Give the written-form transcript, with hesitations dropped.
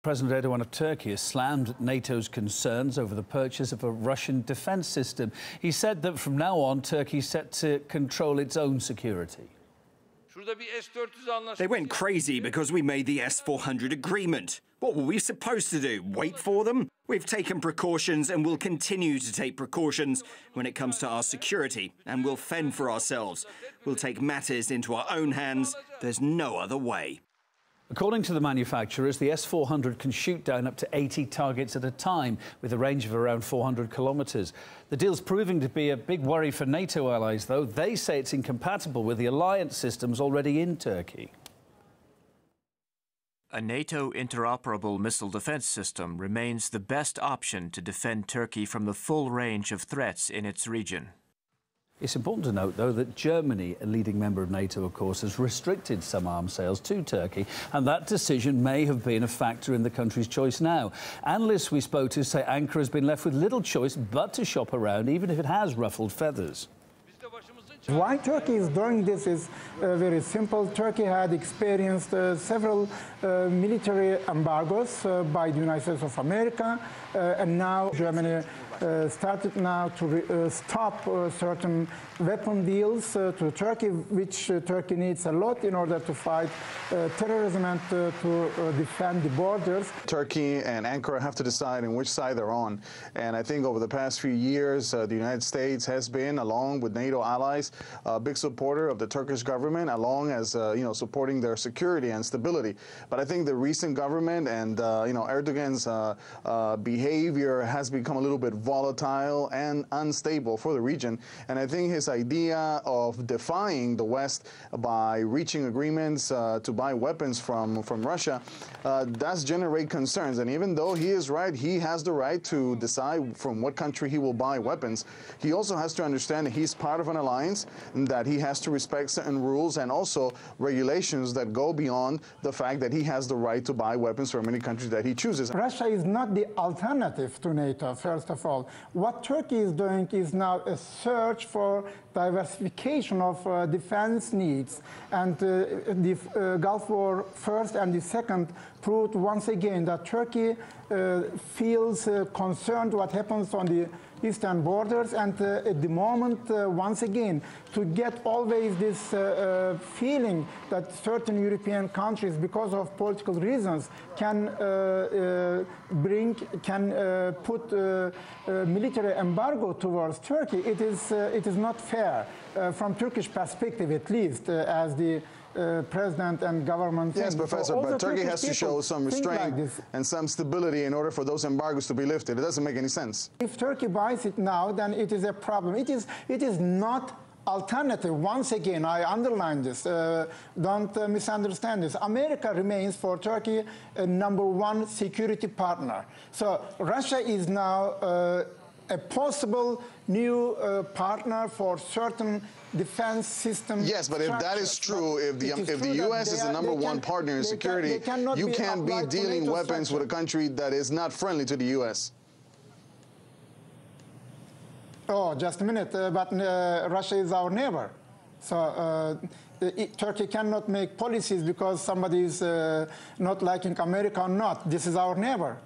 President Erdogan of Turkey has slammed NATO's concerns over the purchase of a Russian defence system. He said that from now on, Turkey is set to control its own security. They went crazy because we made the S400 agreement. What were we supposed to do? Wait for them? We've taken precautions and will continue to take precautions when it comes to our security, and we'll fend for ourselves. We'll take matters into our own hands. There's no other way. According to the manufacturers, the S400 can shoot down up to 80 targets at a time, with a range of around 400 kilometres. The deal's proving to be a big worry for NATO allies, though. They say it's incompatible with the alliance systems already in Turkey. A NATO interoperable missile defence system remains the best option to defend Turkey from the full range of threats in its region. It's important to note, though, that Germany, a leading member of NATO, of course, has restricted some arms sales to Turkey, and that decision may have been a factor in the country's choice now. Analysts we spoke to say Ankara has been left with little choice but to shop around, even if it has ruffled feathers. Why Turkey is doing this is very simple. Turkey had experienced several military embargoes by the United States of America, and now Germany started now to stop certain weapon deals to Turkey, which Turkey needs a lot in order to fight terrorism and to defend the borders. Turkey and Ankara have to decide on which side they're on. And I think over the past few years, the United States has been, along with NATO allies, a big supporter of the Turkish government, along as supporting their security and stability. But I think the recent government and Erdogan's behavior has become a little bit volatile and unstable for the region. And I think his idea of defying the West by reaching agreements to buy weapons from Russia does generate concerns. And even though he is right, he has the right to decide from what country he will buy weapons. He also has to understand that he's part of an alliance, and that he has to respect certain rules and also regulations that go beyond the fact that he has the right to buy weapons from any country that he chooses. Russia is not the alternative to NATO, first of all. What Turkey is doing is now a search for diversification of defense needs. And the Gulf War first and the second proved once again that Turkey feels concerned what happens on the eastern borders, and at the moment, once again, to get always this feeling that certain European countries, because of political reasons, can put military embargo towards Turkey. It is not fair from Turkish perspective, at least, as the president and government. Yes, Professor, but Turkey has to show some restraint and some stability in order for those embargoes to be lifted. It doesn't make any sense. If Turkey buys it now, then it is a problem. It is not alternative. Once again, I underline this. Don't misunderstand this. America remains for Turkey a #1 security partner. So Russia is now a possible new partner for certain defense system. Yes, but if that is true, if the U.S. is the #1 partner in security, you can't be dealing weapons with a country that is not friendly to the U.S. Oh, just a minute, but Russia is our neighbor. So Turkey cannot make policies because somebody is not liking America or not. This is our neighbor.